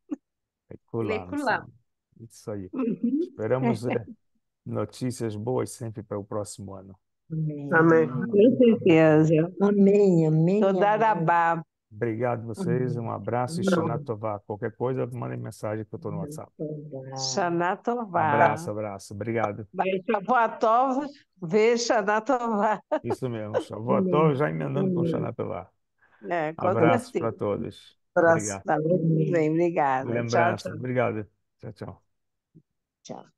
Herculano, Leculão. sim. Isso aí. Uhum. Esperamos notícias boas sempre para o próximo ano. Amém. Com certeza. Amém, amém, Toda amém. Arabá. Obrigado a vocês, um abraço e Shana Tová. Qualquer coisa, mandem mensagem que eu estou no WhatsApp. Shana Abraço, Tová. abraço. Obrigado. Vai Shavuatov, vê Shana Tová. Isso mesmo. Shavuot Amém, já emendando com amém. Shana Tová. É, com Abraço para certeza. todos. Abraço. Obrigado. Tá bem, obrigada. Tchau, Lembrança. tchau. Obrigado. Tchau, tchau. Tchau.